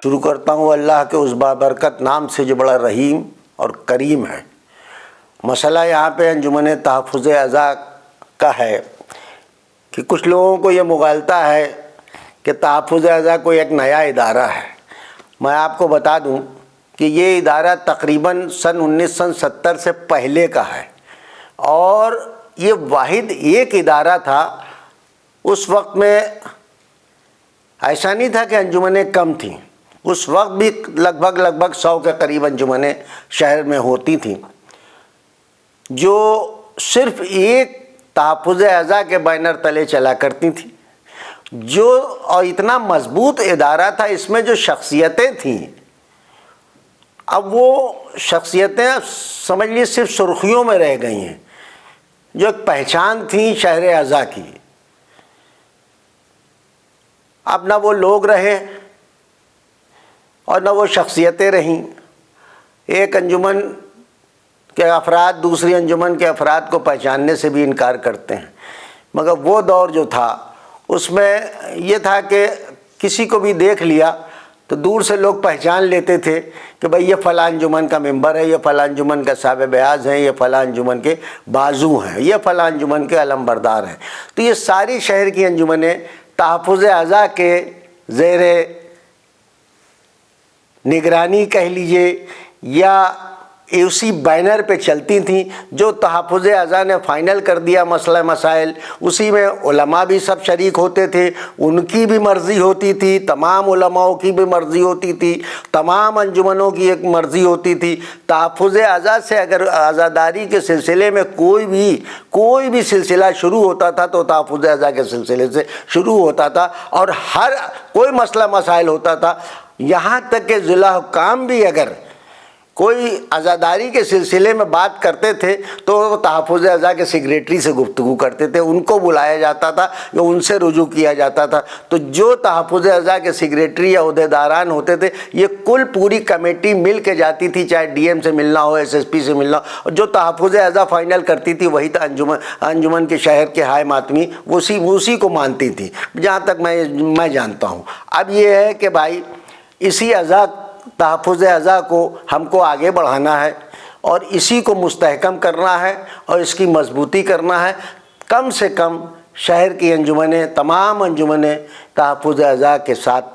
شروع کرتا ہوں اللہ کے اس بابرکت نام سے جو بڑا رحیم اور کریم ہے۔ مسئلہ یہاں پہ انجمن تحفظ اعضاء کا ہے کہ کچھ لوگوں کو یہ مغالطہ ہے کہ تحفظ اعضاء کوئی ایک نیا ادارہ ہے۔ میں آپ کو بتا دوں کہ یہ ادارہ تقریباً سن 1970 سے پہلے کا ہے، اور یہ واحد ایک ادارہ تھا۔ اس وقت میں ایسا نہیں تھا کہ انجمنیں کم تھیں، اس وقت بھی لگ بھگ 100 کے قریب انجمنیں شہر میں ہوتی تھیں، جو صرف ایک تحفظ اعضاء کے بینر تلے چلا کرتی تھیں، اور اتنا مضبوط ادارہ تھا۔ اس میں جو شخصیتیں تھیں، اب وہ شخصیتیں سمجھ لیے صرف سرخیوں میں رہ گئی ہیں۔ جو ایک پہچان تھی شہر اعضاء کی، اب نہ وہ لوگ رہے اور نہ وہ شخصیتیں رہیں۔ ایک انجمن کے افراد دوسری انجمن کے افراد کو پہچاننے سے بھی انکار کرتے ہیں، مگر وہ دور جو تھا اس میں یہ تھا کہ کسی کو بھی دیکھ لیا تو دور سے لوگ پہچان لیتے تھے کہ بھئی یہ فلاں انجمن کا ممبر ہے، یہ فلاں انجمن کا صاحب بیاض ہیں، یہ فلاں انجمن کے بازو ہیں، یہ فلاں انجمن کے علم بردار ہیں۔ تو یہ ساری شہر کی انجمنیں تحفظ اعضاء کے زیر نگرانی کہہ لیجئے یا اسی بینر پہ چلتی تھیں۔ جو تحفظ اعضاء نے فائنل کر دیا مسئلہ مسائل، اسی میں علماء بھی سب شریک ہوتے تھے، ان کی بھی مرضی ہوتی تھی، تمام علماءوں کی بھی مرضی ہوتی تھی، تمام انجمنوں کی ایک مرضی ہوتی تھی۔ تحفظ اعضاء سے اگر عزاداری کے سلسلے میں کوئی بھی سلسلہ شروع ہوتا تھا تو تحفظ اعضاء کے سلسلے سے شروع ہوتا تھا، اور ہر کوئی مسئلہ مسائل ہوتا تھا، یہاں تک کہ ضلع حکام بھی اگر کوئی عزاداری کے سلسلے میں بات کرتے تھے تو وہ تحفظ اعضاء کے سیکریٹری سے گفتگو کرتے تھے، ان کو بلایا جاتا تھا یا ان سے رجوع کیا جاتا تھا۔ تو جو تحفظ اعضاء کے سیکریٹری یا عہدیداران ہوتے تھے، یہ کل پوری کمیٹی مل کے جاتی تھی، چاہے ڈی ایم سے ملنا ہو، ایس ایس پی سے ملنا ہو، اور جو تحفظ اعضاء فائنل کرتی تھی وہی انجمن کے شہر کے ہائے ماتمی اسی کو مانتی تھی، جہاں تک میں جانتا ہوں۔ اب یہ ہے کہ بھائی اسی تحفظ اعضاء کو ہم کو آگے بڑھانا ہے اور اسی کو مستحکم کرنا ہے اور اس کی مضبوطی کرنا ہے۔ کم سے کم شہر کی انجمنیں، تمام انجمنیں تحفظ اعضاء کے ساتھ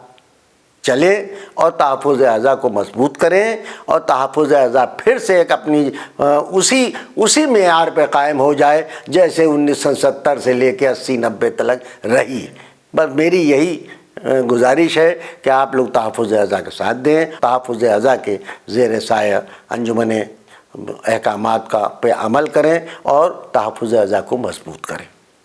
چلیں اور تحفظ اعضاء کو مضبوط کریں، اور تحفظ اعضاء پھر سے ایک اپنی اسی معیار پہ قائم ہو جائے جیسے 1970 سے لے کے 80-90 تک رہی۔ بس میری یہی گزارش ہے کہ آپ لوگ تحفظ اعضاء کے ساتھ دیں، تحفظ اعضاء کے زیر سایہ انجمنیں احکامات کا پہ عمل کریں اور تحفظ اعضاء کو مضبوط کریں۔